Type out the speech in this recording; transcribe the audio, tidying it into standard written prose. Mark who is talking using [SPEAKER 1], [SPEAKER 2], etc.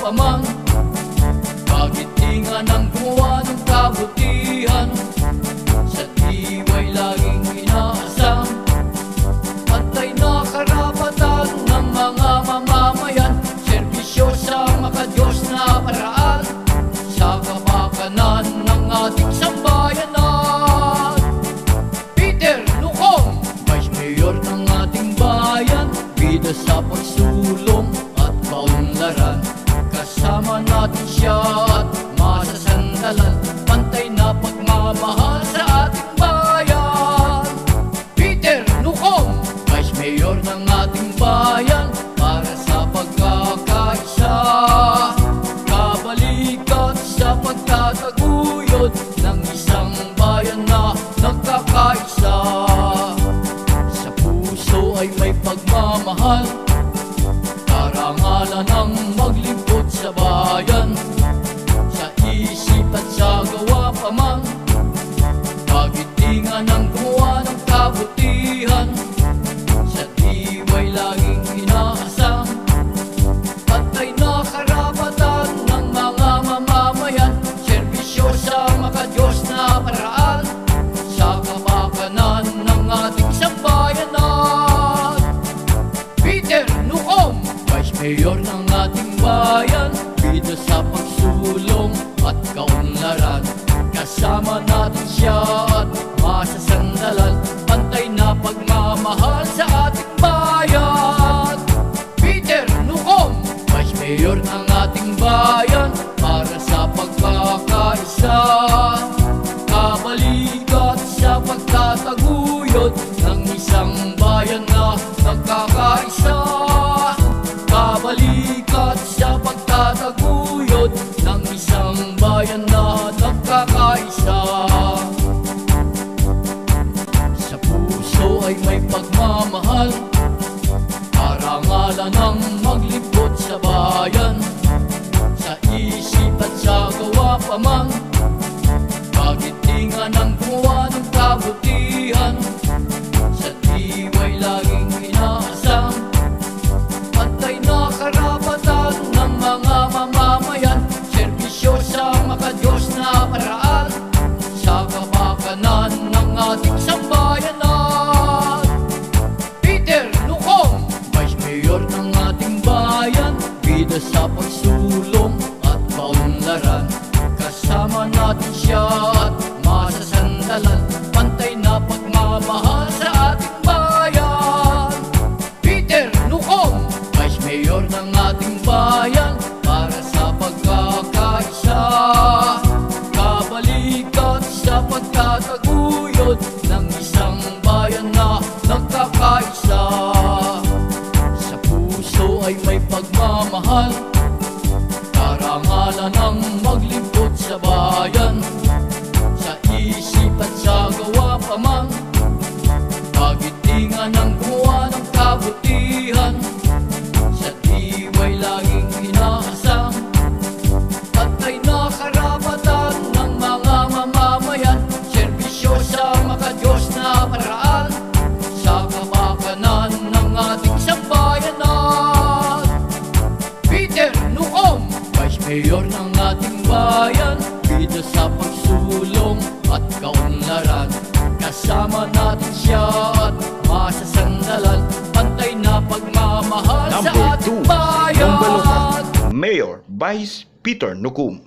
[SPEAKER 1] pa man. Bakit di nga nang gumawa ng kabutihan? Sa diway laging inaasam. Pantay na karapatan ng mga mamamayan. Serbisyo sa makadiyos na paraan. Sa kapakanan ng ating sambayanan. Peter Lucong, Vice Mayor ng ating bayan. Bida sa pagsulong at kaunlaran. Kasama natin siya at masasandalan. Pantay na pagmamahal sa ating bayan. Peter Lucong, Vice Mayor ng ating bayan. Para sa pagkakaisa, kabalikat sa pagtataguyod ng isang bayan na nagkakaisa. Sa puso ay may pagmamahal, karangalan ang maglingkod sa bayan. Sa isip at sa gawa pa man, bakit di nga nang gumawa ng kabutihan? Sa diway laging inaasam. Pantay na karapatan ng mga mamamayan. Serbisyo sa makadiyos na paraan. Sa kapakanan ng ating sambayanan. Peter Lucong, Vice Mayor ng ating bayan. Bida sa pagsulong at kaunlaran. Kasama natin siya at masasandalan. Pantay na pagmamahal sa ating bayan. Peter Lucong, Vice Mayor ng ating bayan. Para sa pagkakaisa, kabalikat sa pagtataguyod ng isang bayan na nagkakaisa. Kabalikat sa pagtataguyod ng isang bayan na nagkakaisa. Sa puso ay may pagmamahal, karangalan ang maglingkod sa bayan. Sa isip at sa gawa pa man, bakit di nga nang gumawa ng kabutihan? Sa diway laging inaasam. Pantay na karapatan ng mga mamamayan. Serbisyo sa makadiyos na paraan. Sa kapakanan ng ating sambayanan. Peter Lucong, Vice Mayor ng ating bayan. Bida sa pagsulong at kaunlaran. Kasama natin siya at masasandalan. Pantay na pagmamahal sa ating bayan. Peter Lucong, Vice Mayor ng ating bayan. Para sa pagkakaisa, kabalikat sa pagtataguyod ng isang bayan na nagkakaisa. Sa puso ay may pagmamahal, karangalan ang maglingkod sa bayan. Sa isip at sa gawa pa man, bakit di nga nang gumawa ng kabutihan? Sa diway laging inaasam. Pantay na karapatan ng mga mamamayan. Serbisyo sa makadiyos na paraan. Sa kapakanan ng ating sambayanan. Peter Lucong, Vice Mayor ng ating bayan. Bida sa pagsulong at kaunlaran. Kasama natin siya at masasandalan. Pantay na pagmamahal sa
[SPEAKER 2] Number
[SPEAKER 1] ating
[SPEAKER 2] 2,
[SPEAKER 1] bayan.
[SPEAKER 2] Mayor Vice Peter Lucong.